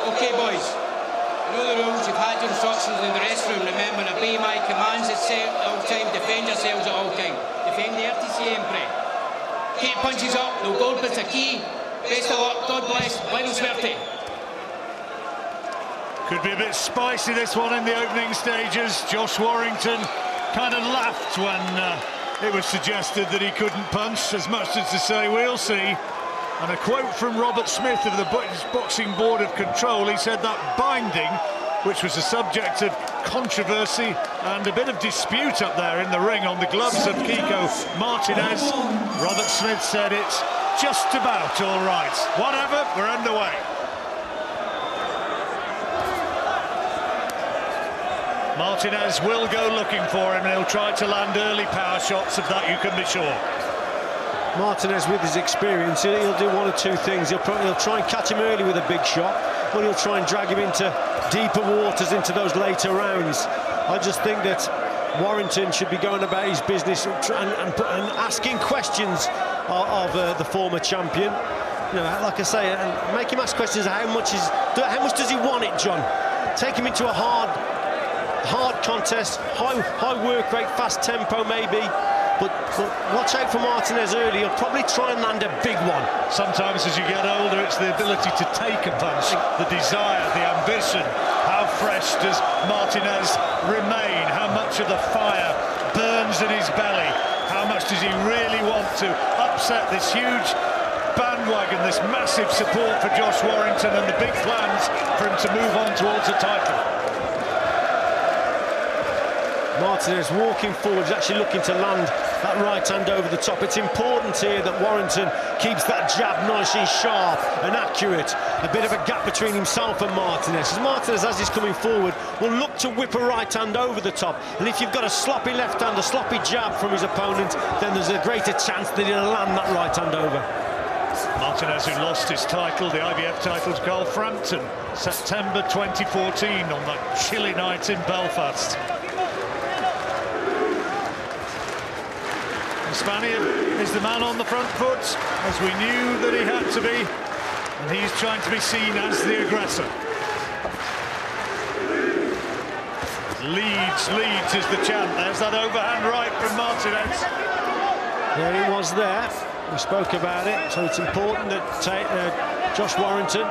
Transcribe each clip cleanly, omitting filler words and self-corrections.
Okay, boys. You know the rules. You've had your instructions in the restroom. Remember, obey my commands at all time. Defend yourselves at all time. Defenderte siempre. Keep punches up. No golpes aquí. Best of luck. God bless. Buena suerte. Could be a bit spicy, this one, in the opening stages. Josh Warrington kind of laughed when it was suggested that he couldn't punch, as much as to say, we'll see. And a quote from Robert Smith of the Boxing Board of Control, he said that binding, which was a subject of controversy and a bit of dispute up there in the ring on the gloves of Kiko Martinez, Robert Smith said it's just about all right. Whatever, we're underway. Martinez will go looking for him, and he'll try to land early power shots, of that you can be sure. Martinez, with his experience, he'll do one or two things. He'll try and catch him early with a big shot, or he'll try and drag him into deeper waters, into those later rounds. I just think that Warrington should be going about his business and asking questions of the former champion. You know, like I say, and make him ask questions of how much does he want it, John? Take him into a hard contest, high work rate, fast tempo maybe. But watch out for Martinez early. He'll probably try and land a big one. Sometimes as you get older, it's the ability to take a punch, the desire, the ambition. How fresh does Martinez remain? How much of the fire burns in his belly? How much does he really want to upset this huge bandwagon, this massive support for Josh Warrington and the big plans for him to move on towards a title? Martinez walking forward, is actually looking to land that right hand over the top. It's important here that Warrington keeps that jab nice and sharp and accurate. A bit of a gap between himself and Martinez. As Martinez, as he's coming forward, will look to whip a right hand over the top. And if you've got a sloppy left hand, a sloppy jab from his opponent, then there's a greater chance that he'll land that right hand over. Martinez, who lost his title, the IBF title, to Carl Frampton, September 2014, on that chilly night in Belfast. The Spaniard is the man on the front foot, as we knew that he had to be, and he's trying to be seen as the aggressor. Leeds is the chant. There's that overhand right from Martinez. There he was there. We spoke about it, so it's important that Josh Warrington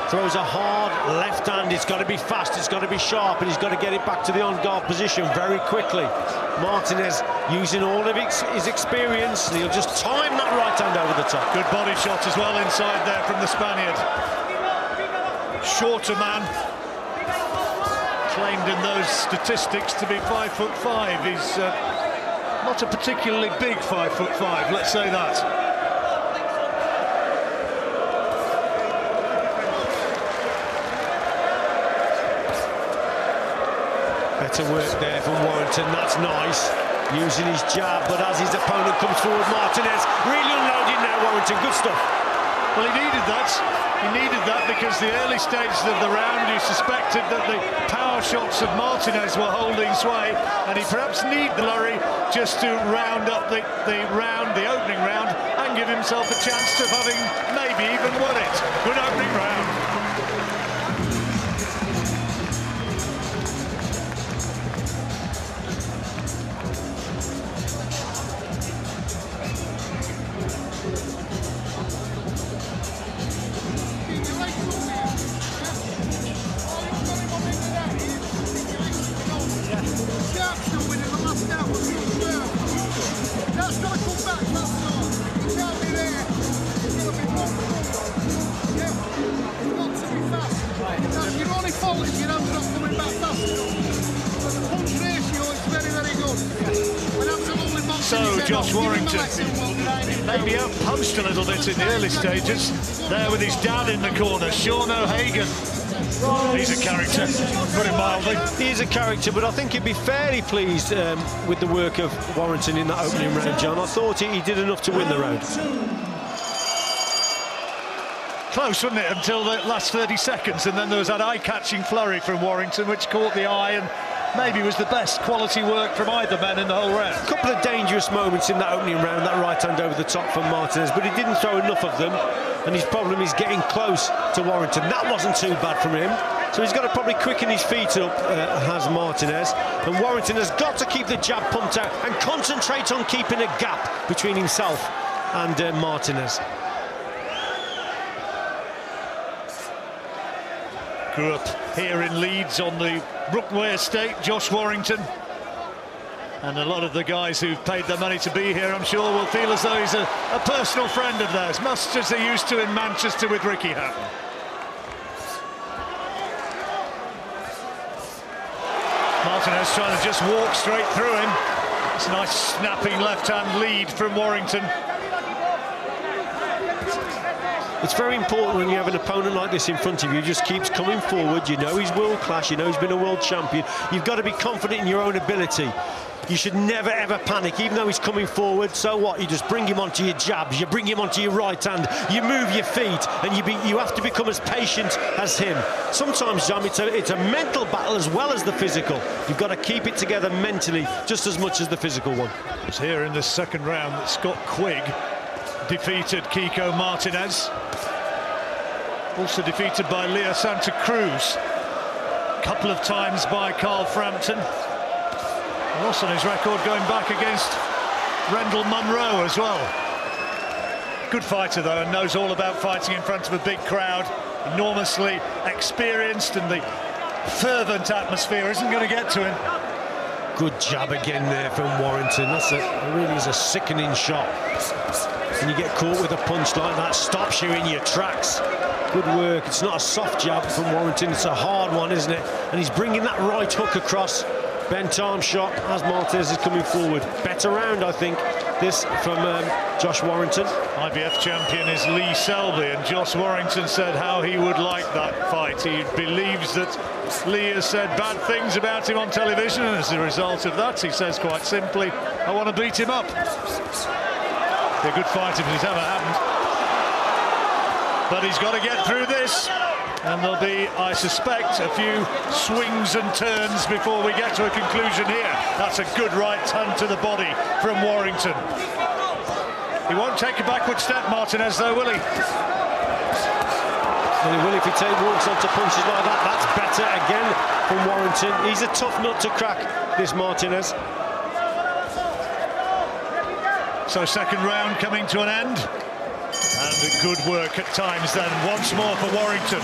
throws a hard left hand. It's got to be fast, it's got to be sharp, and he's got to get it back to the on-guard position very quickly. Martinez using all of his experience. He'll just time that right hand over the top. Good body shot as well inside there from the Spaniard. Shorter man, claimed in those statistics to be 5'5". He's not a particularly big 5'5", let's say that. Better work there from Warrington, that's nice. Using his jab, but as his opponent comes forward, Martinez really unloading now, Warrington, good stuff. Well, he needed that. He needed that because the early stages of the round, you suspected that the power shots of Martinez were holding sway, and he perhaps need the flurry just to round up the opening round, and give himself a chance of having maybe even won it. Good opening round. So Josh Warrington maybe outpunched a little bit in the early stages. There with his dad in the corner, Sean O'Hagan. He's a character, put it mildly. He is a character, but I think he'd be fairly pleased with the work of Warrington in that opening round, John. I thought he did enough to win the round. Close, wasn't it, until the last 30 seconds, and then there was that eye-catching flurry from Warrington, which caught the eye, and maybe was the best quality work from either man in the whole round. A couple of dangerous moments in that opening round, that right hand over the top from Martinez, but he didn't throw enough of them, and his problem is getting close to Warrington. That wasn't too bad from him, so he's got to probably quicken his feet up, has Martinez, and Warrington has got to keep the jab pumped out and concentrate on keeping a gap between himself and Martinez. Grew up here in Leeds on the Brookway estate, Josh Warrington. And a lot of the guys who've paid their money to be here, I'm sure, will feel as though he's a personal friend of theirs, much as they used to in Manchester with Ricky Hatton. Martinez trying to just walk straight through him. It's a nice snapping left-hand lead from Warrington. It's very important when you have an opponent like this in front of you, just keeps coming forward. You know he's world class, you know he's been a world champion. You've got to be confident in your own ability. You should never ever panic, even though he's coming forward. So what? You just bring him onto your jabs, you bring him onto your right hand, you move your feet, and you have to become as patient as him. Sometimes, Jam, it's a mental battle as well as the physical. You've got to keep it together mentally just as much as the physical one. It's here in the second round that Scott Quigg defeated Kiko Martinez. Also defeated by Leo Santa Cruz. A couple of times by Carl Frampton. Loss on his record going back against Rendell Munro as well. Good fighter though, and knows all about fighting in front of a big crowd. Enormously experienced, and the fervent atmosphere isn't going to get to him. Good jab again there from Warrington. That really is a sickening shot. When you get caught with a punch like that, stops you in your tracks. Good work. It's not a soft jab from Warrington, it's a hard one, isn't it? And he's bringing that right hook across. Bent arm shot as Martinez is coming forward. Better round, I think, this from Josh Warrington. IBF champion is Lee Selby, and Josh Warrington said how he would like that fight. He believes that Lee has said bad things about him on television, and as a result of that, he says quite simply, I want to beat him up. Be a good fight if he's ever happened. But he's got to get through this. And there'll be, I suspect, a few swings and turns before we get to a conclusion here. That's a good right hand to the body from Warrington. He won't take a backward step, Martinez, though, will he? Well, he will if he walks onto punches like that. That's better again from Warrington. He's a tough nut to crack, this Martinez. So second round coming to an end. And good work at times then, once more for Warrington.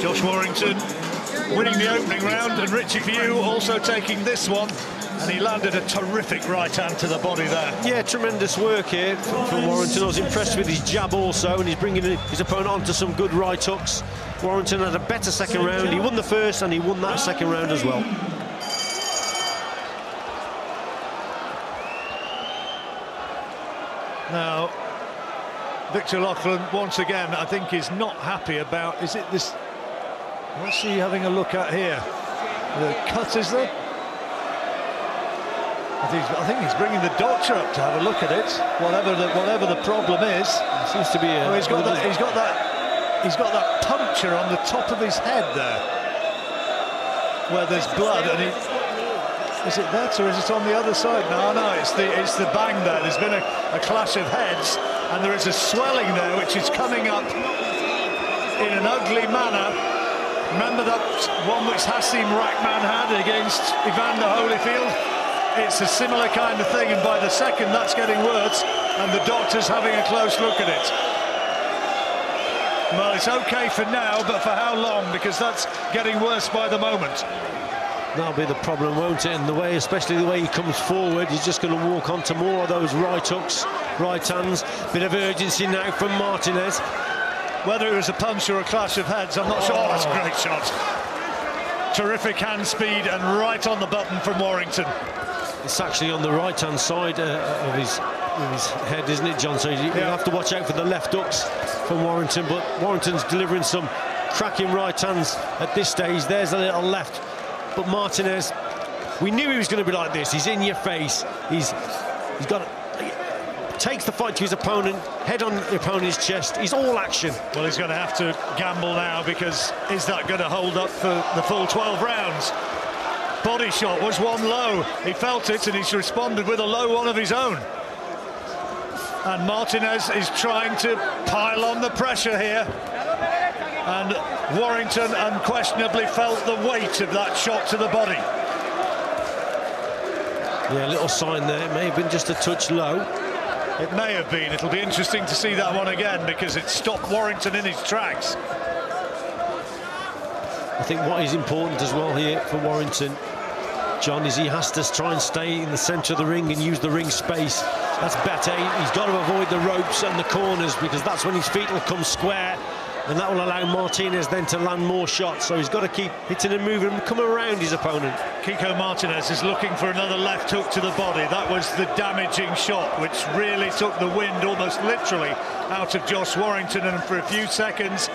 Josh Warrington winning the opening round, and Richie Pugh also taking this one, and he landed a terrific right hand to the body there. Yeah, tremendous work here from Warrington. I was impressed with his jab also, and he's bringing his opponent onto some good right hooks. Warrington had a better second round. He won the first and he won that second round as well. Now, Victor Loughlin, once again, I think is not happy about, is it this, what's he having a look at here? The cut, is there? I think he's bringing the doctor up to have a look at it, whatever the problem is. It seems to be a... Oh, he's got that puncture on the top of his head there, where there's blood, and is it that, or is it on the other side? No, it's the bang there. There's been a clash of heads, and there is a swelling there which is coming up in an ugly manner. Remember that one which Hasim Rahman had against Evander Holyfield? It's a similar kind of thing, and by the second that's getting worse, and the doctor's having a close look at it. Well, it's okay for now, but for how long? Because that's getting worse by the moment. That'll be the problem, won't it? And the way, especially the way he comes forward, he's just going to walk onto more of those right hooks, right hands. Bit of urgency now from Martinez. Whether it was a punch or a clash of heads, I'm not sure. Oh, that's a great shot. Terrific hand speed and right on the button from Warrington. It's actually on the right-hand side of his head, isn't it, John? So you have to watch out for the left hooks from Warrington, but Warrington's delivering some cracking right hands at this stage. There's a little left, but Martinez, we knew he was going to be like this. He's in your face. He's got takes the fight to his opponent, head on the opponent's chest. He's all action. Well, he's going to have to gamble now, because is that going to hold up for the full 12 rounds? Body shot was one low. He felt it, and he's responded with a low one of his own. And Martinez is trying to pile on the pressure here. And Warrington unquestionably felt the weight of that shot to the body. Yeah, a little sign there. It may have been just a touch low. It may have been. It'll be interesting to see that one again, because it stopped Warrington in his tracks. I think what is important as well here for Warrington, John, is he has to try and stay in the centre of the ring and use the ring space. That's better. He's got to avoid the ropes and the corners, because that's when his feet will come square, and that will allow Martinez then to land more shots. So he's got to keep hitting and moving and come around his opponent. Kiko Martinez is looking for another left hook to the body. That was the damaging shot, which really took the wind almost literally out of Josh Warrington, and for a few seconds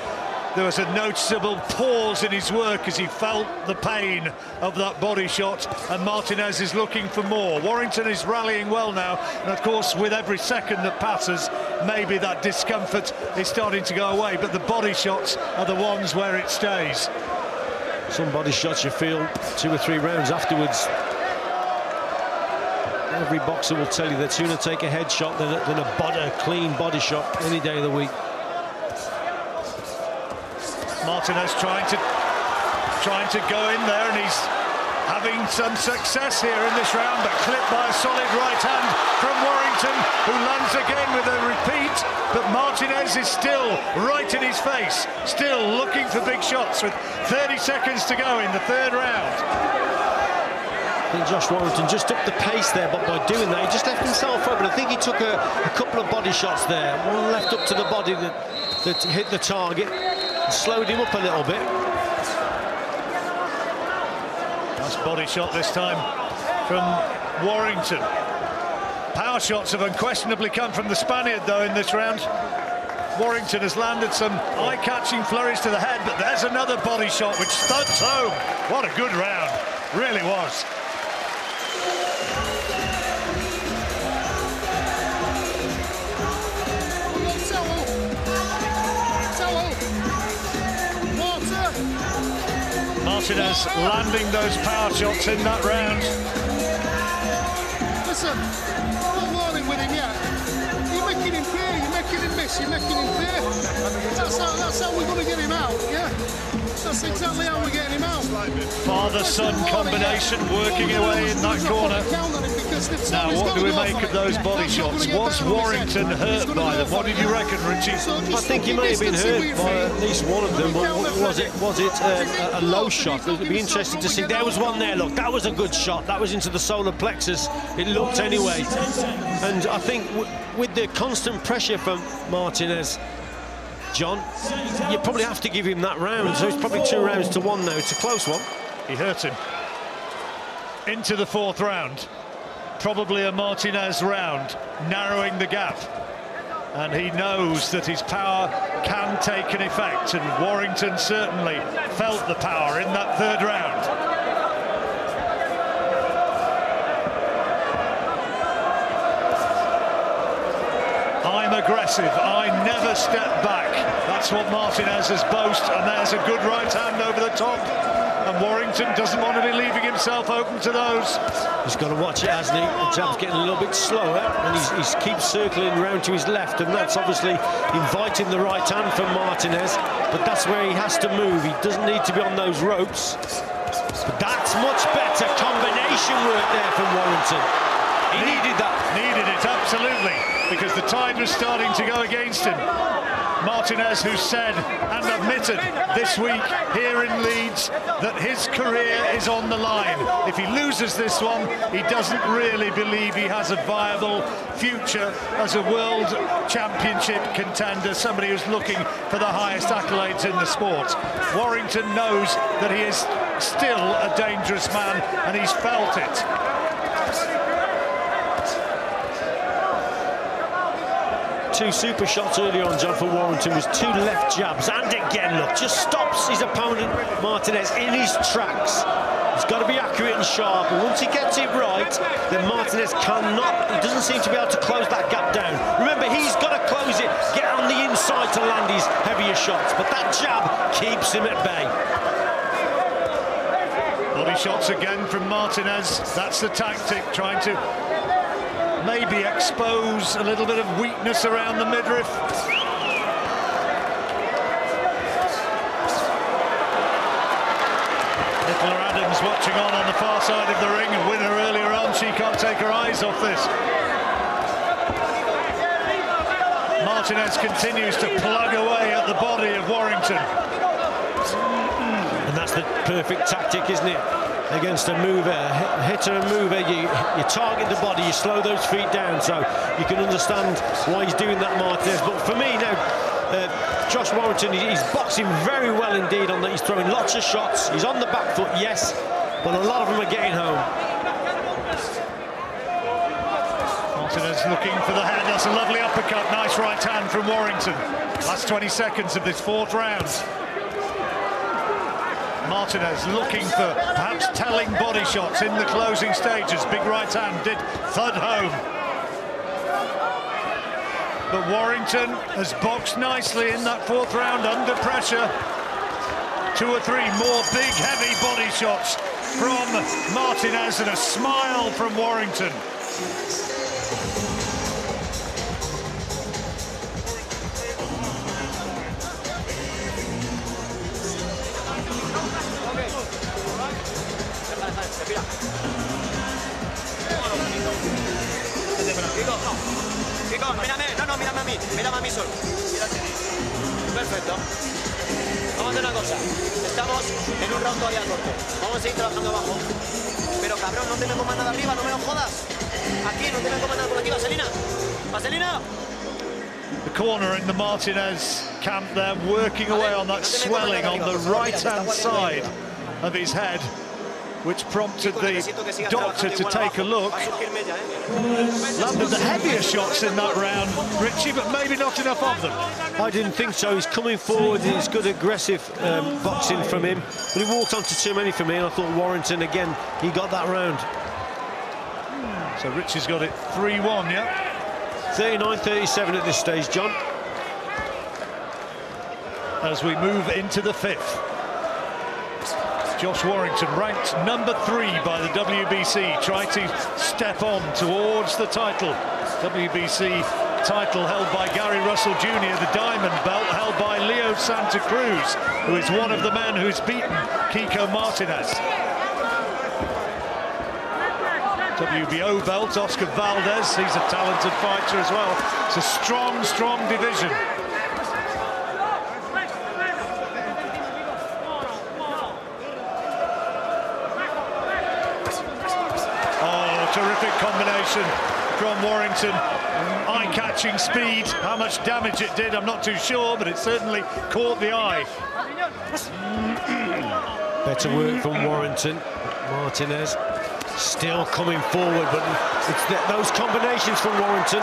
there was a noticeable pause in his work as he felt the pain of that body shot, and Martinez is looking for more. Warrington is rallying well now, and of course with every second that passes, maybe that discomfort is starting to go away, but the body shots are the ones where it stays. Some body shots you feel 2 or 3 rounds afterwards. Every boxer will tell you they'd sooner take a headshot than a clean body shot any day of the week. Martinez trying to go in there, and he's having some success here in this round, but clipped by a solid right hand from Warrington, who lands again with a repeat. But Martinez is still right in his face, still looking for big shots, with 30 seconds to go in the 3rd round. I think Josh Warrington just upped the pace there, but by doing that, he just left himself open. I think he took a couple of body shots there. One left up to the body that hit the target, and slowed him up a little bit. Nice body shot this time from Warrington. Power shots have unquestionably come from the Spaniard, though, in this round. Warrington has landed some eye-catching flurries to the head, but there's another body shot which studs home. What a good round, really was. Martinez landing those power shots in that round. Listen, I'm not warning with him yet. You're making him pay, you're making him miss, you're making him pay. That's how we're going to get him out, yeah? That's exactly how we're getting him out. Father-son combination working away in that corner. Now, what do we make of those body shots? Was Warrington hurt by them? What did you reckon, Richie? I think he may have been hurt by at least one of them, but was it a low shot? It would be interesting to see. There was one there, look, that was a good shot. That was into the solar plexus, it looked anyway. And I think with the constant pressure from Martinez, John, you probably have to give him that round, so it's probably 2 rounds to 1 now. It's a close one. He hurt him. Into the 4th round. Probably a Martinez round, narrowing the gap. And he knows that his power can take an effect, and Warrington certainly felt the power in that 3rd round. I'm aggressive, I never step back. That's what Martinez has boasted, and there's a good right hand over the top. And Warrington doesn't want to be leaving himself open to those. He's got to watch it, hasn't he? The jab's getting a little bit slower, and he keeps circling round to his left, and that's obviously inviting the right hand from Martinez, but that's where he has to move. He doesn't need to be on those ropes. But that's much better combination work there from Warrington. He needed that. Needed it, absolutely, because the tide was starting to go against him. Martinez, who said and admitted this week here in Leeds that his career is on the line. If he loses this one, he doesn't really believe he has a viable future as a world championship contender, somebody who's looking for the highest accolades in the sport. Warrington knows that he is still a dangerous man, and he's felt it. Two super shots early on, John, for Warrington was two left jabs, and again, look, just stops his opponent Martinez in his tracks. He's got to be accurate and sharp, and once he gets it right, then Martinez he doesn't seem to be able to close that gap down. Remember, he's got to close it, get on the inside to land his heavier shots, but that jab keeps him at bay. Body shots again from Martinez. That's the tactic, trying to maybe expose a little bit of weakness around the midriff. Nicola Adams watching on the far side of the ring. A winner earlier on, she can't take her eyes off this. Martinez continues to plug away at the body of Warrington. And that's the perfect tactic, isn't it? Against a mover, hitter and mover, you target the body, you slow those feet down, so you can understand why he's doing that, Martinez. But for me now, Josh Warrington, he's boxing very well indeed on that. He's throwing lots of shots, he's on the back foot, yes, but a lot of them are getting home. Martinez looking for the head. That's a lovely uppercut. Nice right hand from Warrington. Last 20 seconds of this fourth round. Martinez looking for perhaps telling body shots in the closing stages. Big right hand did thud home. But Warrington has boxed nicely in that fourth round under pressure. 2 or 3 more big, heavy body shots from Martinez and a smile from Warrington. Kiko, mírame, no, mírame a mí solo. Perfecto. Vamos a hacer una cosa. Estamos en un round todavía corto. Vamos a seguir trabajando abajo. Pero cabrón, no te me comas nada arriba, no me lo jodas. Aquí, no te me comas nada por aquí, Vaselina. Vaselina. The corner in the Martinez camp there, working away on that swelling on the right-hand side of his head, which prompted the doctor to take a look. Landed the heavier shots in that round, Richie, but maybe not enough of them. I didn't think so. He's coming forward, it's good aggressive boxing from him, but he walked onto too many for me, and I thought Warrington, again, he got that round. So Richie's got it 3-1, yeah? 39-37 at this stage, John. As we move into the fifth. Josh Warrington, ranked number 3 by the WBC, tried to step on towards the title. WBC title held by Gary Russell Jr., the diamond belt held by Leo Santa Cruz, who is one of the men who's beaten Kiko Martinez. WBO belt, Oscar Valdez, he's a talented fighter as well. It's a strong, strong division. Terrific combination from Warrington. Eye-catching speed. How much damage it did, I'm not too sure, but it certainly caught the eye. Better work from Warrington. Martinez still coming forward, but it's those combinations from Warrington.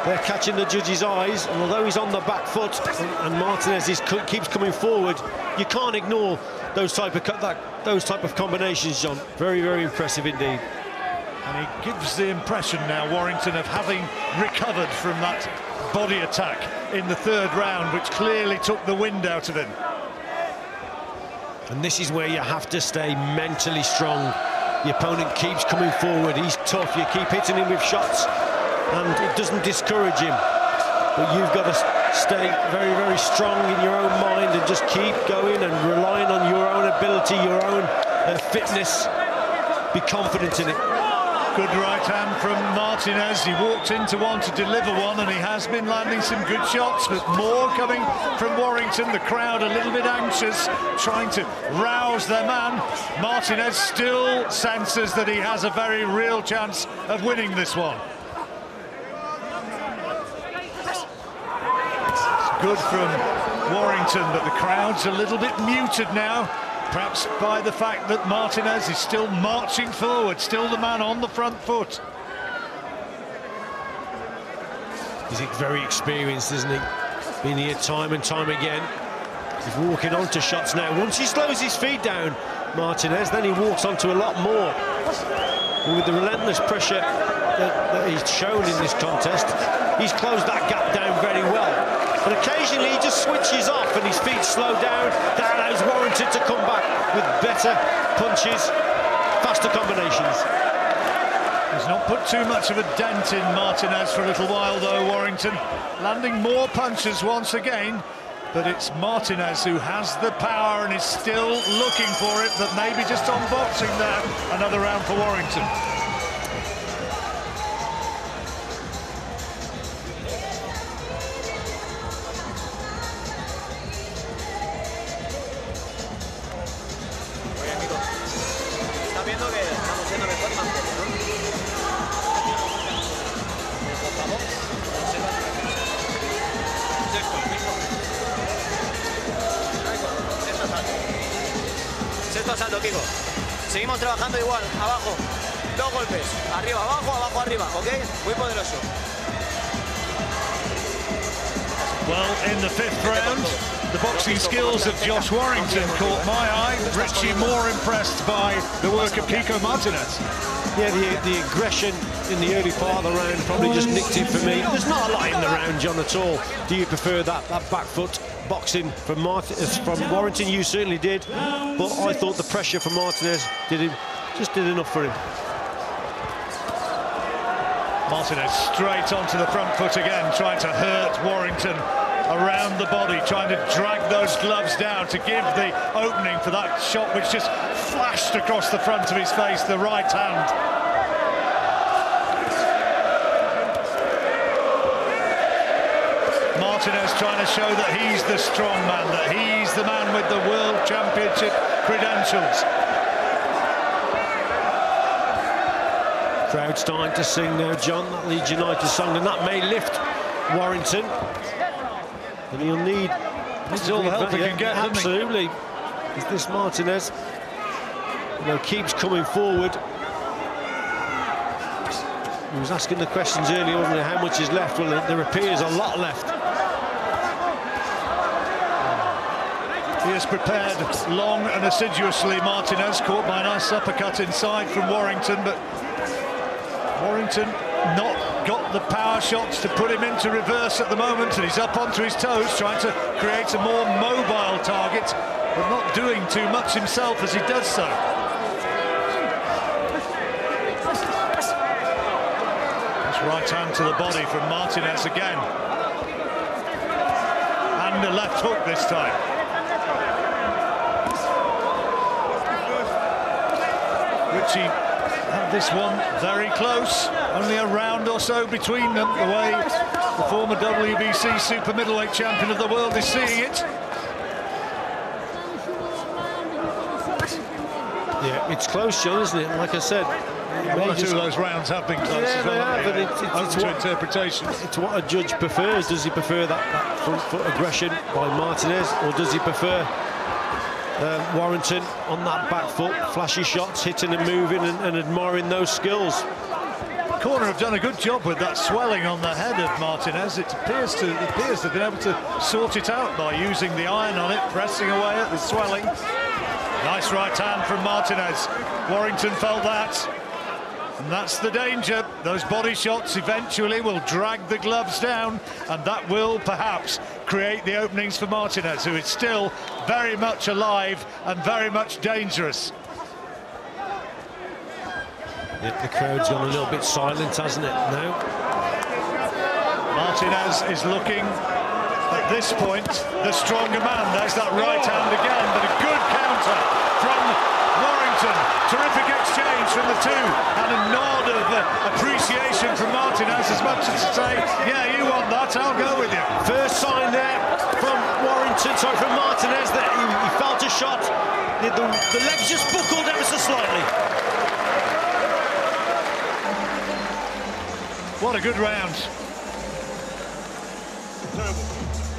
They're catching the judge's eyes, and although he's on the back foot and Martinez keeps coming forward, you can't ignore those type of combinations, John. Very, very impressive indeed. And he gives the impression now, Warrington, of having recovered from that body attack in the third round, which clearly took the wind out of him. And this is where you have to stay mentally strong. The opponent keeps coming forward, he's tough, you keep hitting him with shots, and it doesn't discourage him. But you've got to stay very, very strong in your own mind and just keep going and relying on your own ability, your own fitness. Be confident in it. Good right hand from Martinez. He walked into one to deliver one, and he has been landing some good shots, but more coming from Warrington. The crowd a little bit anxious, trying to rouse their man. Martinez still senses that he has a very real chance of winning this one. It's good from Warrington, but the crowd's a little bit muted now. Perhaps by the fact that Martinez is still marching forward, still the man on the front foot. He's very experienced, isn't he? Been here time and time again. He's walking onto shots now. Once he slows his feet down, Martinez, then he walks onto a lot more. And with the relentless pressure that he's shown in this contest, he's closed that gap down very well. But occasionally he just switches off and his feet slow down. That allows Warrington to come back with better punches, faster combinations. He's not put too much of a dent in Martinez for a little while, though, Warrington. Landing more punches once again, but it's Martinez who has the power and is still looking for it, but maybe just on boxing there. Another round for Warrington. Sexto asalto, Kiko. Seguimos trabajando igual, abajo, 2 golpes, arriba, abajo, abajo, arriba, ¿ok? Muy poderoso. Well, in the 5th round, the boxing skills of Josh Warrington caught my eye. Richie more impressed by the work of Kiko Martinez. Yeah, the aggression in the early part of the round probably just nicked it for me. There's not a lot in the round, John, at all. Do you prefer that back foot boxing from Warrington? You certainly did, but I thought the pressure from Martinez did enough for him. Martinez straight onto the front foot again, trying to hurt Warrington around the body, trying to drag those gloves down to give the opening for that shot which just flashed across the front of his face, the right hand. Martinez trying to show that he's the strong man, that he's the man with the World Championship credentials. Crowd starting to sing now, John, that Leeds United song, and that may lift Warrington. And he'll need... This is all the help he can get, absolutely. Is this Martinez, keeps coming forward. He was asking the questions earlier, wasn't he, how much is left? Well, there appears a lot left. He has prepared long and assiduously. Martinez caught by a nice uppercut inside from Warrington, but Warrington not got the power shots to put him into reverse at the moment, and he's up onto his toes trying to create a more mobile target, but not doing too much himself as he does so. This right hand to the body from Martinez again, and a left hook this time. Richie had this one very close, only a round or so between them, the way the former WBC super middleweight champion of the world is seeing it. Yeah, it's close, John, isn't it? Like I said, one or two of those rounds have been close as well. But it's to interpretation. It's what a judge prefers. Does he prefer that front foot aggression by Martinez, or does he prefer Warrington on that back foot, flashy shots, hitting and moving and admiring those skills? Corner have done a good job with that swelling on the head of Martinez. It appears to have been able to sort it out by using the iron on it, pressing away at the swelling. Nice right hand from Martinez. Warrington felt that. And that's the danger. Those body shots eventually will drag the gloves down, and that will perhaps create the openings for Martinez, who is still very much alive and very much dangerous. Yeah, the crowd's gone a little bit silent, hasn't it, now? Martinez is looking, at this point, the stronger man. There's that right hand again, but a good counter from Warrington. Terrific exchange from the two, and a nod of appreciation from Martinez, as much as to say, yeah, you want that, I'll go with you. First sign there from Martinez that he felt a shot. The legs just buckled ever so slightly. What a good round.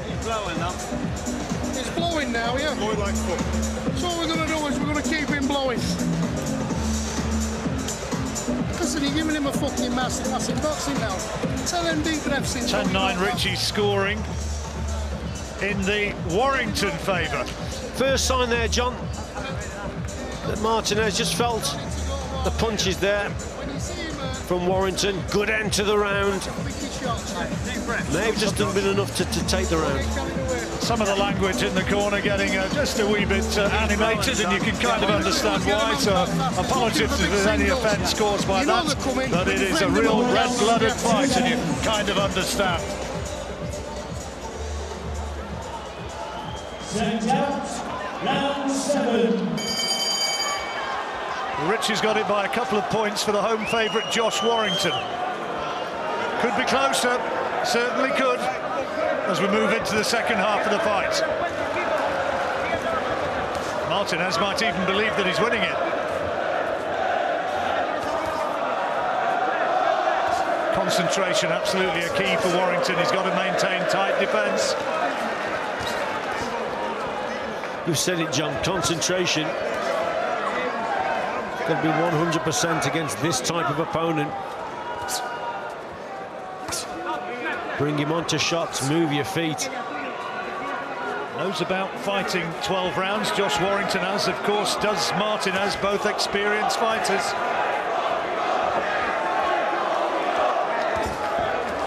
It's blowing now. It's blowing now, yeah? Blowing like fuck. So what we're going to do is we're going to keep him blowing. Listen, you're giving him a fucking massive boxing now. Tell him deep breaths in. 10-9, Richie scoring in the Warrington favour. First sign there, John, that Martinez just felt the punches there from Warrington. Good end to the round. May have just been enough to take the round. Some of the language in the corner getting just a wee bit animated, and you can kind of understand why, so apologies if there's any offence caused by that, but it is a real red-blooded fight, and you can kind of understand. Round 7. Richie's got it by a couple of points for the home favourite Josh Warrington. Could be closer, certainly could, as we move into the second half of the fight. Martinez might even believe that he's winning it. Concentration absolutely a key for Warrington. He's got to maintain tight defence. You've said it, John, concentration. Got to be 100% against this type of opponent. Bring him onto shots, move your feet. Knows about fighting 12 rounds. Josh Warrington, as of course does Martinez, both experienced fighters.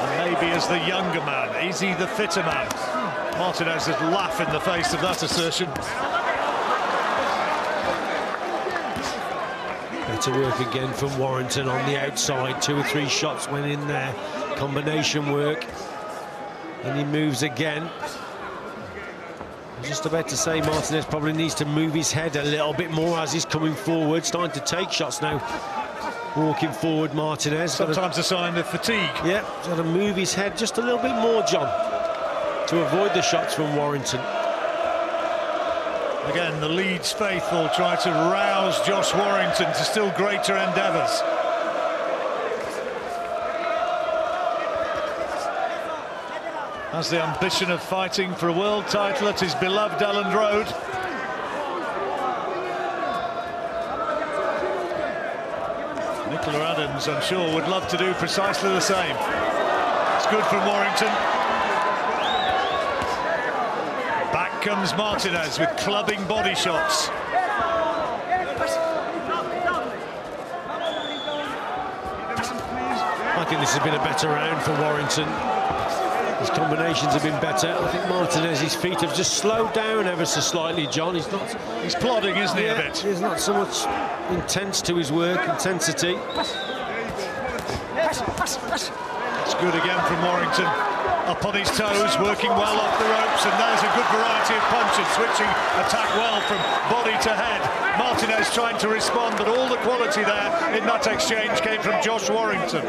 And maybe as the younger man, is he the fitter man? Martinez would laugh in the face of that assertion. Better work again from Warrington on the outside. 2 or 3 shots went in there. Combination work. And he moves again. I was just about to say Martinez probably needs to move his head a little bit more as he's coming forward. Starting to take shots now. Walking forward, Martinez. Sometimes a sign of fatigue. Yeah, he's got to move his head just a little bit more, John, to avoid the shots from Warrington. Again, the Leeds faithful try to rouse Josh Warrington to still greater endeavours. Has the ambition of fighting for a world title at his beloved Elland Road. Nicola Adams, I'm sure, would love to do precisely the same. It's good from Warrington. Back comes Martinez with clubbing body shots. I think this has been a better round for Warrington. His combinations have been better. I think Martinez, his feet have just slowed down ever so slightly, John. He's plodding, isn't he, a bit? There's not so much intense to his work, intensity. It's good again from Warrington. Up on his toes, working well off the ropes, and there's a good variety of punches, switching attack well from body to head. Martinez trying to respond, but all the quality there in that exchange came from Josh Warrington.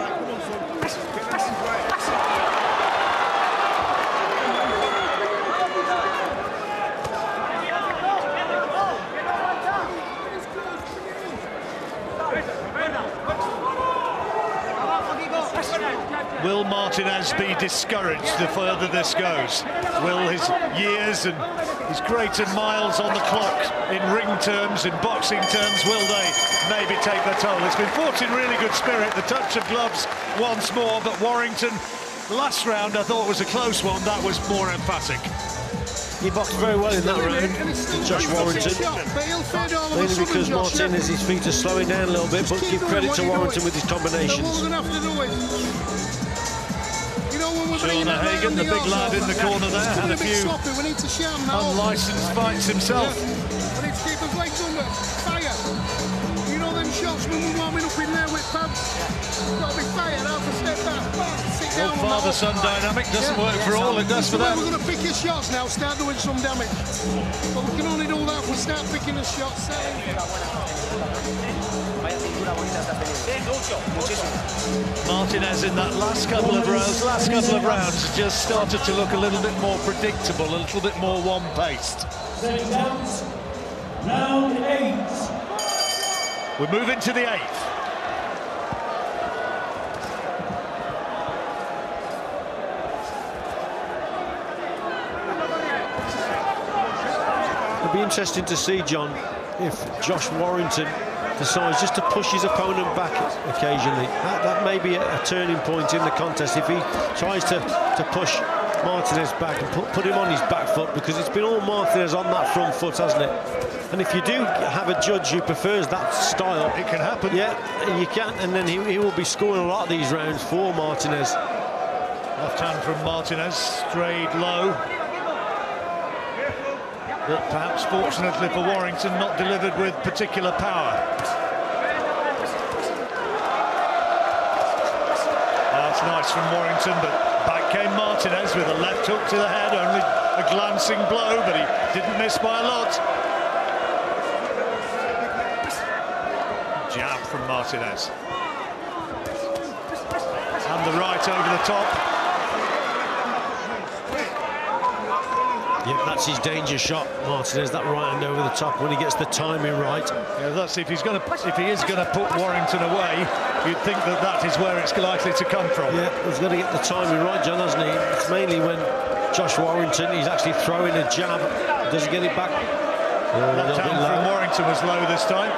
Will Martinez be discouraged the further this goes? Will his years and his greater miles on the clock in ring terms, in boxing terms, will they maybe take their toll? It's been fought in really good spirit, the touch of gloves once more, but Warrington, last round I thought was a close one, that was more emphatic. He boxed very well in that round, Josh Warrington. Mainly because Martinez, his feet are slowing down a little bit, but give credit to Warrington with his combinations. Sean Hagan, the big lad in the corner there, had a few unlicensed fights himself. We need to keep his legs under fire. You know them shots when we're warming up in there with pads? Got to be fire, out to step back, sit down. Well, father-son dynamic doesn't work for all, it does for them. We're going to pick his shots now, start doing some damage. But we can only do that if we start picking his shots. Martinez in that last couple of rounds just started to look a little bit more predictable, a little bit more one-paced. Round 8. We move into the 8th. It'll be interesting to see, John, if Josh Warrington decides just to push his opponent back occasionally. That may be a turning point in the contest if he tries to push Martinez back and put him on his back foot, because it's been all Martinez on that front foot, hasn't it? And if you do have a judge who prefers that style, it can happen. Yeah, you can, and then he will be scoring a lot of these rounds for Martinez. Left hand from Martinez, strayed low. But perhaps fortunately for Warrington, not delivered with particular power. That's nice from Warrington, but back came Martinez with a left hook to the head, only a glancing blow, but he didn't miss by a lot. Jab from Martinez. And the right over the top. Yep, that's his danger shot, Martinez, that right hand over the top when he gets the timing right. Yeah, that's if he is going to put Warrington away, you'd think that is where it's likely to come from. Yeah, he's got to get the timing right, John, hasn't he? It's mainly when Josh Warrington, he's actually throwing a jab. Does he get it back? Left hand from Warrington was low this time.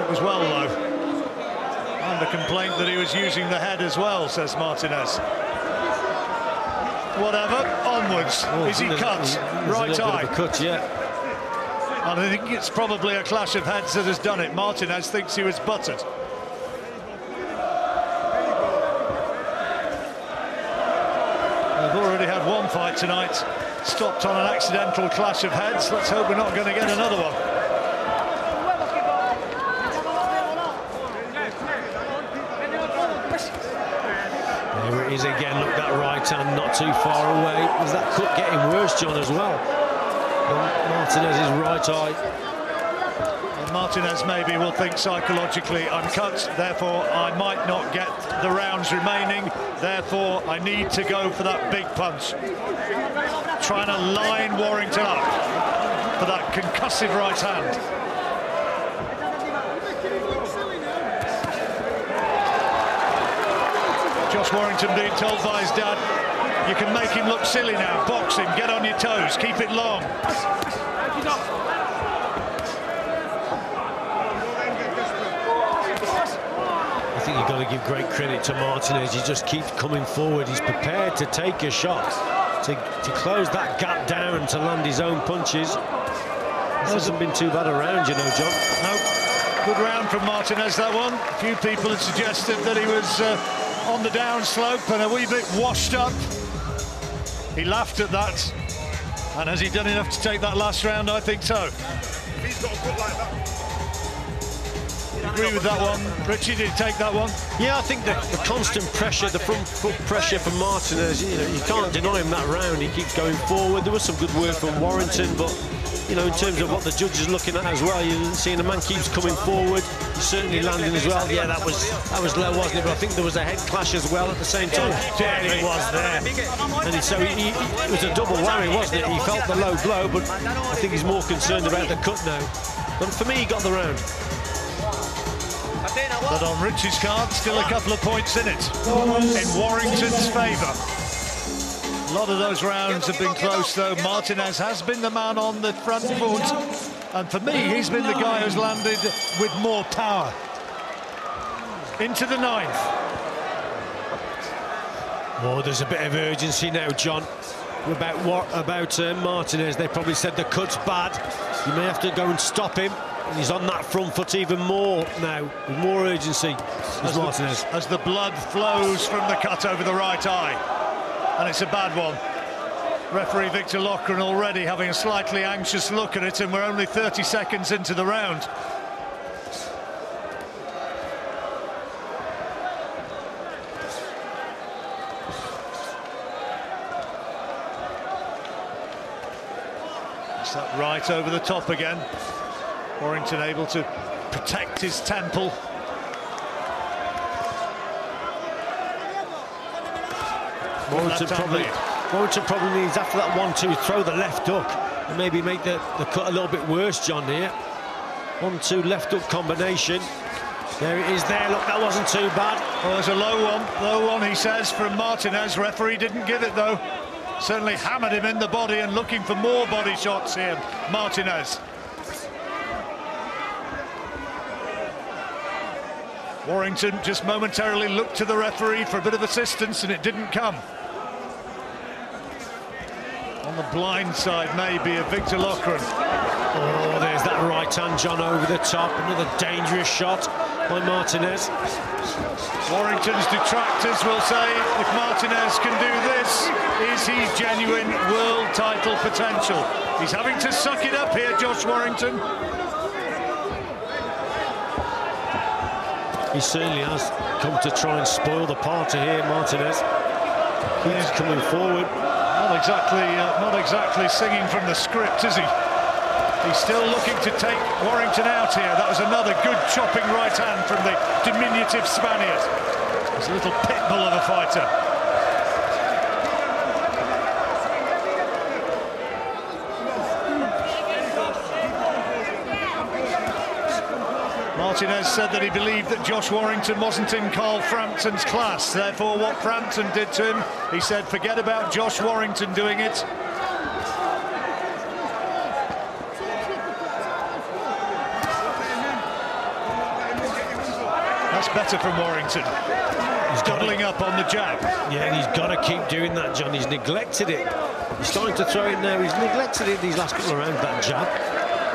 It was well low. And a complaint that he was using the head as well, says Martinez. Whatever, onwards. Is he cut? Right eye. Cut, yeah. And I think it's probably a clash of heads that has done it. Martinez thinks he was buttered. They've already had one fight tonight, stopped on an accidental clash of heads. Let's hope we're not going to get another one. There it is again, look, that right hand not too far away. Is that cut getting worse, John, as well? Martinez's right eye. And Martinez maybe will think psychologically, I'm cut, therefore I might not get the rounds remaining, therefore I need to go for that big punch. Trying to line Warrington up for that concussive right hand. Josh Warrington being told by his dad, you can make him look silly now, box him, get on your toes, keep it long. I think you've got to give great credit to Martinez. He just keeps coming forward. He's prepared to take a shot, to close that gap down, to land his own punches. This hasn't been too bad a round, you know, John. No, good round from Martinez, that one. A few people had suggested that he was on the downslope and a wee bit washed up. He laughed at that. And has he done enough to take that last round? I think so. He's got a foot like that. Agree with that one. Richie, did he take that one? Yeah, I think the constant pressure, the front foot pressure from Martinez, you know, you can't deny him that round. He keeps going forward. There was some good work from Warrington, but, you know, in terms of what the judge is looking at as well, you're seeing the man keeps coming forward. He's certainly landing as well. Yeah, that was low, wasn't it? But I think there was a head clash as well at the same time. Yeah, it was there. And so it was a double whammy, wasn't it? He felt the low blow, but I think he's more concerned about the cut now. But for me, he got the round. But on Richie's card, still a couple of points in it, in Warrington's favour. A lot of those rounds have been close, though. Martinez has been the man on the front foot, and for me, he's been the guy who's landed with more power. Into the 9th. Oh, there's a bit of urgency now, John, about Martinez. They probably said the cut's bad. You may have to go and stop him. And he's on that front foot even more now, with more urgency, as Martinez. As the blood flows from the cut over the right eye. And it's a bad one. Referee Victor Loughran already having a slightly anxious look at it, and we're only 30 seconds into the round. It's that right over the top again. Warrington able to protect his temple. Warrington probably needs, after that 1-2, throw the left hook and maybe make the cut a little bit worse, John, here. 1-2 left hook combination. There it is there, look, that wasn't too bad. Well, there's a low one, he says, from Martinez. Referee didn't give it, though. Certainly hammered him in the body and looking for more body shots here, Martinez. Warrington just momentarily looked to the referee for a bit of assistance, and it didn't come. On the blind side, maybe, of Victor Loughran. Oh, there's that right hand, John, over the top. Another dangerous shot by Martinez. Warrington's detractors will say, if Martinez can do this, is he genuine world title potential? He's having to suck it up here, Josh Warrington. He certainly has come to try and spoil the party here, Martinez. Keeps coming forward. Not exactly singing from the script, is he? He's still looking to take Warrington out here. That was another good chopping right hand from the diminutive Spaniard. He's a little pit bull of a fighter. Martinez said that he believed that Josh Warrington wasn't in Carl Frampton's class. Therefore, what Frampton did to him, he said, forget about Josh Warrington doing it. That's better from Warrington. He's doubling up on the jab. Yeah, and he's got to keep doing that, John. He's neglected it. He's starting to throw it now. He's neglected it these last couple of rounds, that jab.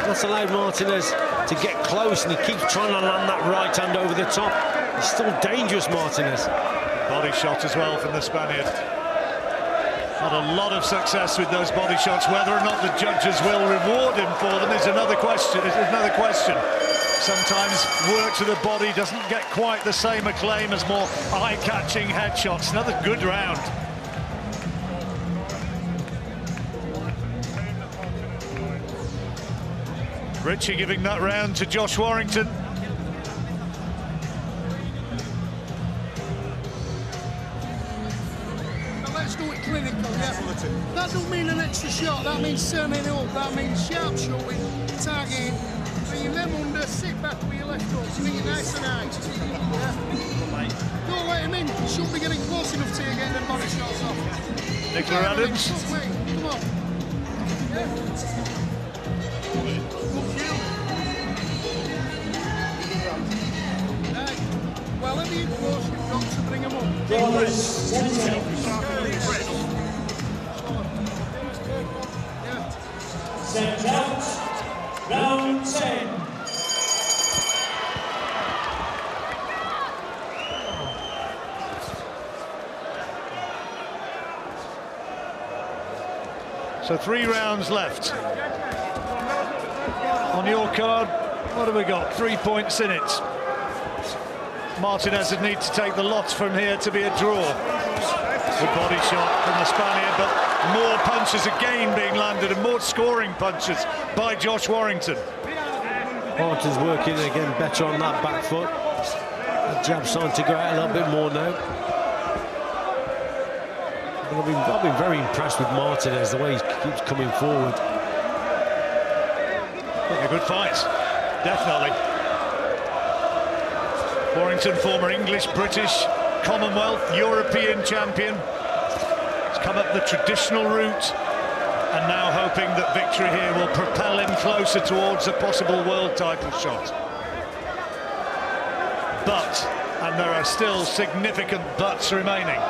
That's allowed Martinez to get close, and he keeps trying to land that right hand over the top. He's still dangerous, Martinez. Body shot as well from the Spaniard. Had a lot of success with those body shots. Whether or not the judges will reward him for them is another question. Sometimes work to the body doesn't get quite the same acclaim as more eye-catching headshots. Another good round. Richie giving that round to Josh Warrington. Let's do it clinical, yeah. That don't mean an extra shot, that means turning it up, that means sharp showing, tagging, bringing them under, sit back with your left hook, bring it nice and high. Yeah. Don't let him in, he should be getting close enough to you getting the body shots off. Nicola Adams. Come on. Yeah. Wherever you close, you've got to bring them up. Set out, round 10. So 3 rounds left. On your card, what have we got? 3 points in it. Martinez would need to take the lot from here to be a draw. Good body shot from the Spaniard, but more punches again being landed and more scoring punches by Josh Warrington. Warrington's working again better on that back foot. The jab's starting to go out a little bit more now. I've been very impressed with Martinez, the way he keeps coming forward. A good fight, definitely. Warrington, former English, British, Commonwealth, European champion. He's come up the traditional route and now hoping that victory here will propel him closer towards a possible world title shot. But, and there are still significant buts remaining.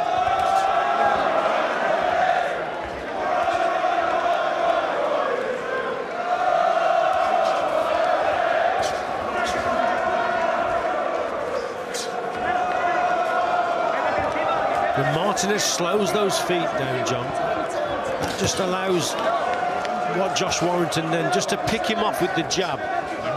When Martinez slows those feet down, John, that just allows what Josh Warrington then just to pick him off with the jab.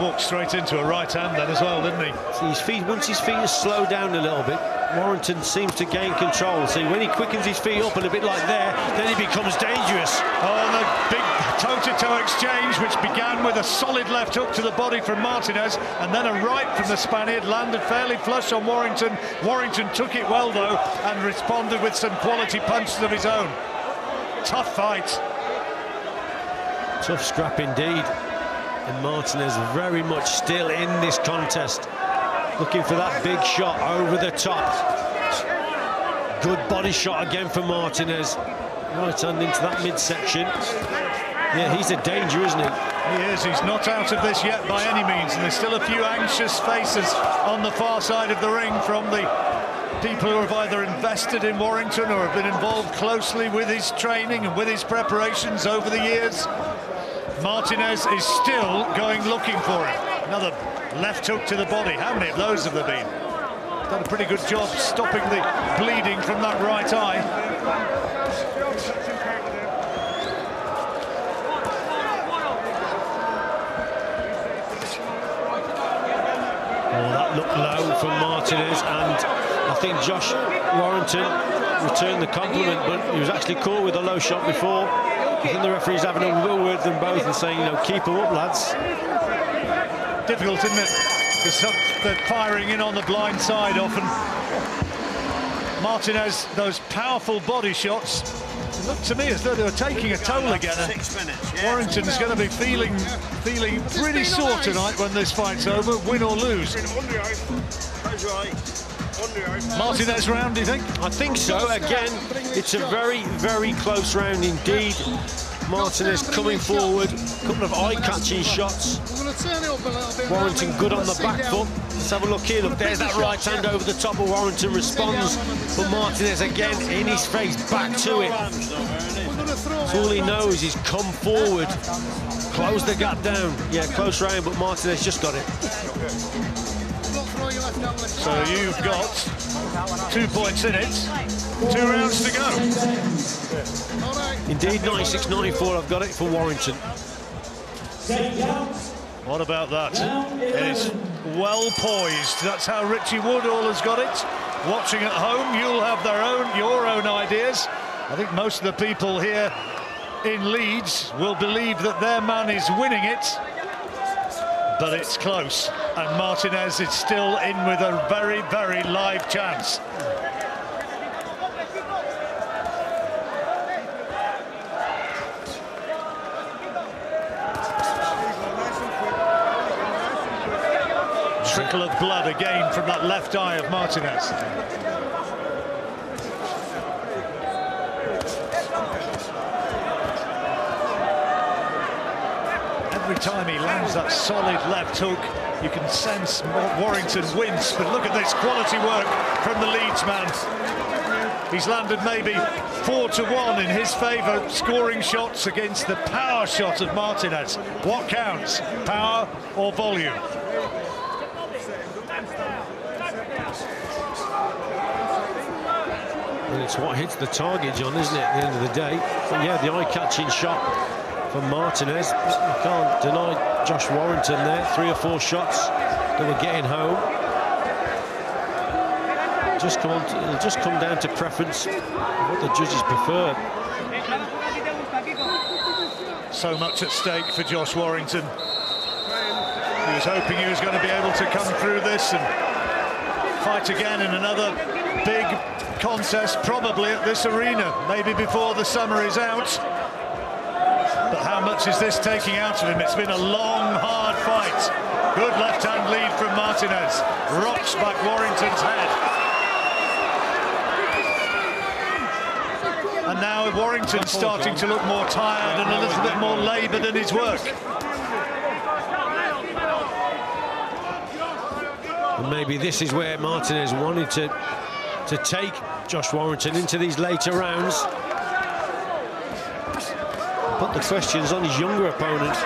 walked straight into a right hand then as well, didn't he? See, his feet, once his feet are slowed down a little bit, Warrington seems to gain control. See, when he quickens his feet up a little bit like there, then he becomes dangerous. Oh, and the big toe-to-toe exchange, which began with a solid left hook to the body from Martinez, and then a right from the Spaniard, landed fairly flush on Warrington. Warrington took it well, though, and responded with some quality punches of his own. Tough fight. Tough scrap indeed. And Martinez very much still in this contest, looking for that big shot over the top. Good body shot again for Martinez. Right hand into that midsection. Yeah, he's a danger, isn't he? He is. He's not out of this yet by any means, and there's still a few anxious faces on the far side of the ring from the people who have either invested in Warrington or have been involved closely with his training and with his preparations over the years. Martinez is still going looking for him. Another left hook to the body. How many of those have there been? Done a pretty good job stopping the bleeding from that right eye. Oh, that looked low from Martinez, and I think Josh Warrington returned the compliment, but he was actually caught with a low shot before. I think the referee's having a word with them both and saying, you know, keep them up, lads. Difficult, isn't it? Because they're firing in on the blind side often. Martinez, those powerful body shots, it looked to me as though they were taking a toll again. Warrington's going to be feeling pretty sore tonight when this fight's over, win or lose. Martinez round, do you think? I think so. Again, it's a very, very close round indeed. Martinez coming forward, a couple of eye-catching shots. Warrington good on the back foot. Let's have a look here. Look, there's that right hand over the top, but Warrington responds. But Martinez again in his face, back to it. So all he knows is come forward, close the gap down. Yeah, close round, but Martinez just got it. So you've got 2 points in it, 2 rounds to go. Indeed, 96-94, I've got it for Warrington. What about that? It is well poised. That's how Richie Woodall has got it. Watching at home, you'll have your own ideas. I think most of the people here in Leeds will believe that their man is winning it. But it's close, and Martinez is still in with a very, very live chance. Trickle of blood again from that left eye of Martinez. Every time he lands that solid left hook, you can sense Warrington wince, but look at this quality work from the Leeds man. He's landed maybe 4-1 in his favour, scoring shots against the power shot of Martinez. What counts, power or volume? And it's what hits the target, John, isn't it, at the end of the day? But yeah, the eye-catching shot from Martinez. You can't deny Josh Warrington there. 3 or 4 shots that were getting home. It'll just come down to preference of what the judges prefer. So much at stake for Josh Warrington. He was hoping he was going to be able to come through this and fight again in another big contest, probably at this arena, maybe before the summer is out. But how much is this taking out of him? It's been a long, hard fight. Good left-hand lead from Martinez. Rocks back Warrington's head. And now Warrington's starting to look more tired and a little bit more laboured in his work. And maybe this is where Martinez wanted to take Josh Warrington into these later rounds. Put the questions on his younger opponent.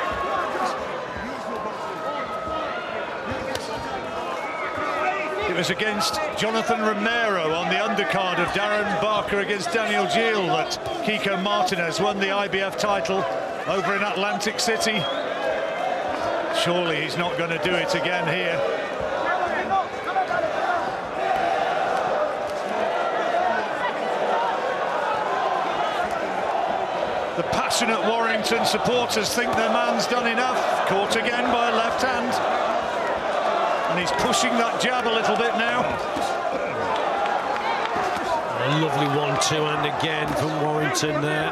It was against Jonathan Romero on the undercard of Darren Barker against Daniel Gil that Kiko Martinez won the IBF title over in Atlantic City. surely he's not going to do it again here. The passionate Warrington supporters think their man's done enough. Caught again by a left hand. And he's pushing that jab a little bit now. A lovely 1-2 and again from Warrington there.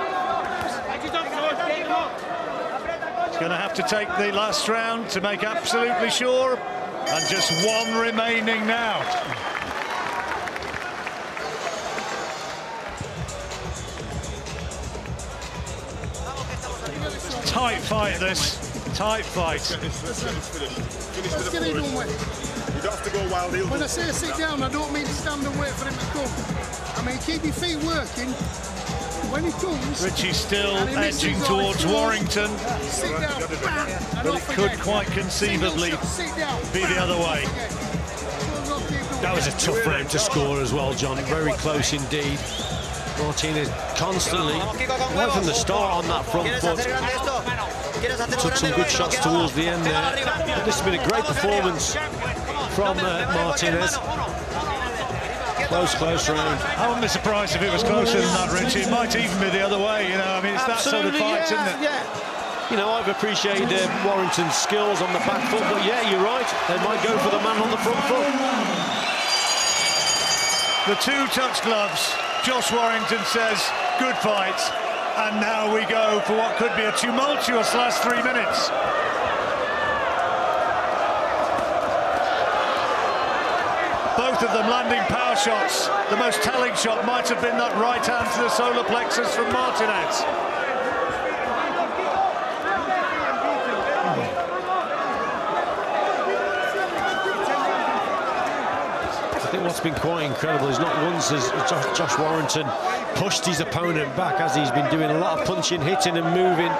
He's going to have to take the last round to make absolutely sure. And just one remaining now. Tight fight, this. Tight fight. Let's get it done with. You don't have to go wild. When I say sit down, I don't mean to stand and wait for him to come. I mean, keep your feet working. When he comes... Richie's still edging towards Warrington. Sit down. But it could quite conceivably be the other way. That was a tough round to score as well, John. Very close indeed. Martinez constantly, right from the start on that front foot. Took some good shots towards the end there. But this has been a great performance from Martinez. Close round. I wouldn't be surprised if it was closer than that, Richie. It might even be the other way, you know. I mean, it's absolutely that sort of fight, isn't it? Yeah. You know, I've appreciated Warrington's skills on the back foot, but yeah, you're right. They might go for the man on the front foot. The two touch gloves. Josh Warrington says, good fight. And now we go for what could be a tumultuous last 3 minutes. Both of them landing power shots. The most telling shot might have been that right hand to the solar plexus from Martinez. I think what's been quite incredible is not once has Josh Warrington pushed his opponent back, as he's been doing a lot of punching, hitting and moving.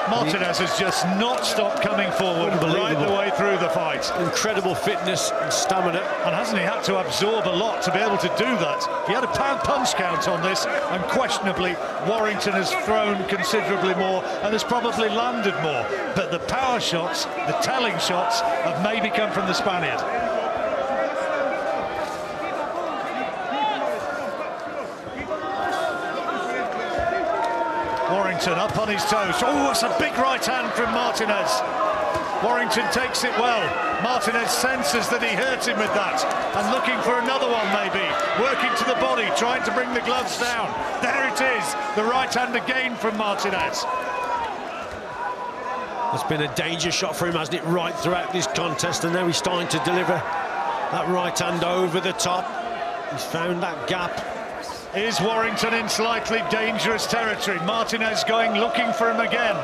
Martinez has just not stopped coming forward right the way through the fight. Incredible fitness and stamina. And hasn't he had to absorb a lot to be able to do that? He had a pound punch count on this, and questionably Warrington has thrown considerably more and has probably landed more. But the power shots, the telling shots, have maybe come from the Spaniard. Warrington up on his toes. Oh, it's a big right hand from Martinez. Warrington takes it well. Martinez senses that he hurt him with that, and looking for another one maybe. Working to the body, trying to bring the gloves down. There it is, the right hand again from Martinez. It's been a danger shot for him, hasn't it, right throughout this contest, and now he's starting to deliver that right hand over the top. He's found that gap. Is Warrington in slightly dangerous territory? Martinez going looking for him again.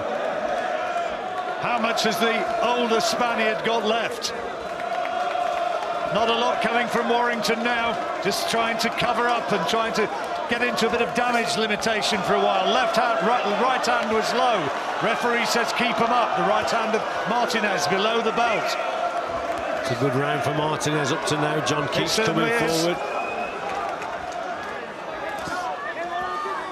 How much has the older Spaniard got left? Not a lot coming from Warrington now. Just trying to cover up and trying to get into a bit of damage limitation for a while. Left hand, right hand was low. Referee says keep him up. The right hand of Martinez below the belt. It's a good round for Martinez up to now. John keeps coming forward.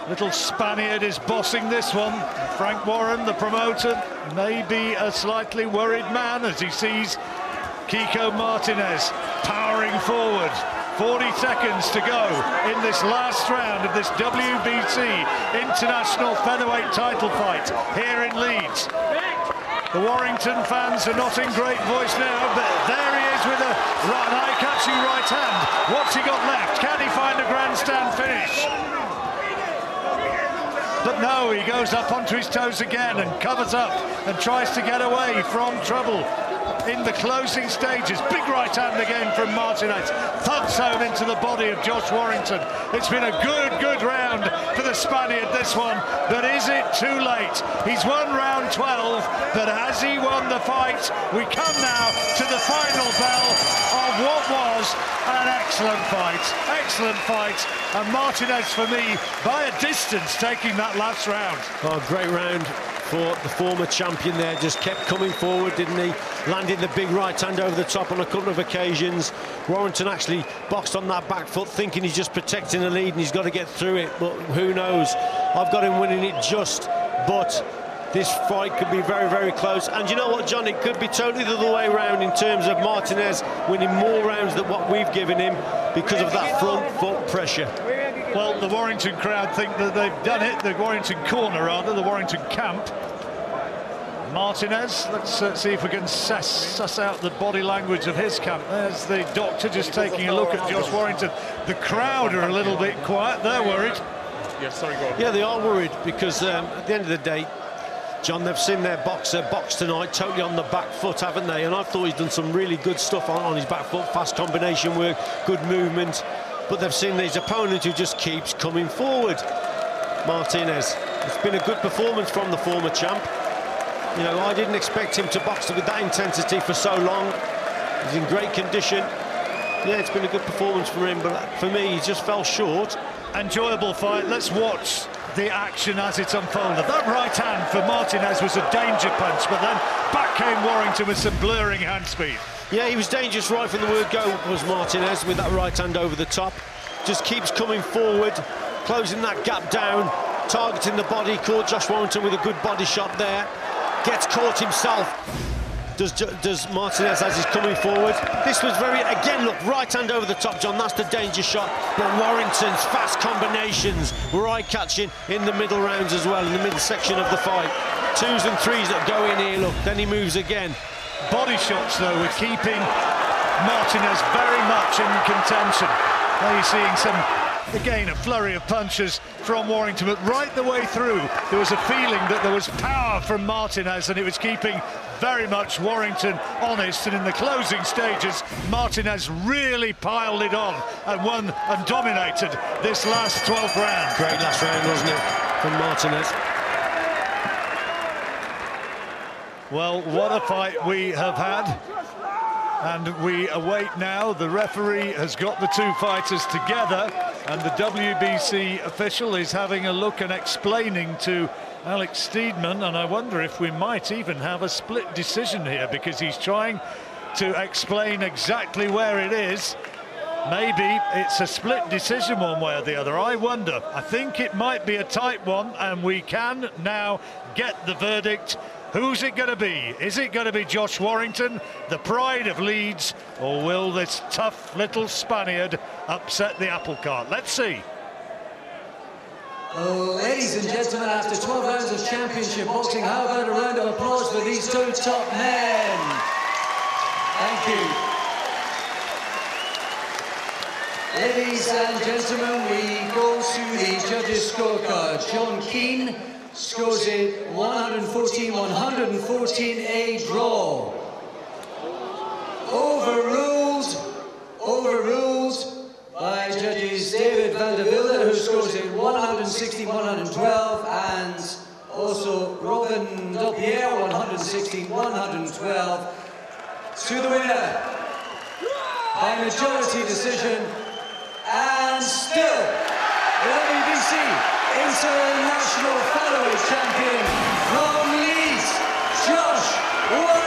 Little Spaniard is bossing this one. Frank Warren, the promoter, may be a slightly worried man as he sees Kiko Martinez powering forward. 40 seconds to go in this last round of this WBC International Featherweight title fight here in Leeds. The Warrington fans are not in great voice now, but there he is with a eye-catching right hand. What's he got left? Can he find a grandstand finish? But no, he goes up onto his toes again and covers up and tries to get away from trouble in the closing stages. Big right hand again from Martinez. Thuds home into the body of Josh Warrington. It's been a good round for the Spaniard, this one. But is it too late? He's won round 12, but has he won the fight? We come now to the final bell of what was an excellent fight. Excellent fight. And Martinez, for me, by a distance, taking that last round. Oh, great round for the former champion there. Just kept coming forward, didn't he? Landed the big right hand over the top on a couple of occasions. Warrington actually boxed on that back foot, thinking he's just protecting the lead and he's got to get through it. But who knows? I've got him winning it just, but this fight could be very, very close. And you know what, John? It could be totally the other way around in terms of Martinez winning more rounds than what we've given him because of that front foot pressure. Well, the Warrington crowd think that they've done it. The Warrington corner, rather, the Warrington camp. Martinez, let's see if we can suss out the body language of his camp. There's the doctor just taking a look at Josh Warrington. The crowd are a little bit quiet. They're worried. Yeah, sorry, go on. Yeah, they are worried because at the end of the day, John, they've seen their boxer box tonight totally on the back foot, haven't they? And I thought he's done some really good stuff on his back foot, fast combination work, good movement. But they've seen his opponent who just keeps coming forward. Martinez. It's been a good performance from the former champ. You know, I didn't expect him to box with that intensity for so long. He's in great condition. Yeah, it's been a good performance for him, but for me, he just fell short. Enjoyable fight. Let's watch the action as it unfolded. That right hand for Martinez was a danger punch, but then back came Warrington with some blurring hand speed. Yeah, he was dangerous right from the word go, was Martinez, with that right hand over the top. Just keeps coming forward, closing that gap down, targeting the body, caught Josh Warrington with a good body shot there. Gets caught himself. Does Martinez as he's coming forward. This was very, again, look, right hand over the top, John, that's the danger shot. But Warrington's fast combinations were eye-catching in the middle rounds as well, in the middle section of the fight. 2s and 3s that go in here, look, then he moves again. Body shots, though, were keeping Martinez very much in contention. Now you're seeing some, again, a flurry of punches from Warrington, but right the way through, there was a feeling that there was power from Martinez, and it was keeping very much Warrington honest. And in the closing stages, Martinez really piled it on and won and dominated this last 12th round. Great last round, wasn't it, from Martinez? Well, what a fight we have had. And we await now. The referee has got the two fighters together, and the WBC official is having a look and explaining to Alex Steedman, and I wonder if we might even have a split decision here, because he's trying to explain exactly where it is. Maybe it's a split decision one way or the other. I wonder. I think it might be a tight one, and we can now get the verdict. Who's it going to be? Is it going to be Josh Warrington, the pride of Leeds, or will this tough little Spaniard upset the apple cart? Let's see. Ladies and gentlemen, after 12 rounds of championship boxing, how about a round of applause for these two top men? Thank you. Ladies and gentlemen, we go to the judges' scorecard. John Keane scores it 114-114, a draw. Overruled by judges David van der Wilde, who scores it 116-112, and also Robin Dopierre, 116-112. To the winner by majority decision, and still the WBC International Featherweight Champion from Leeds, Josh Warrington.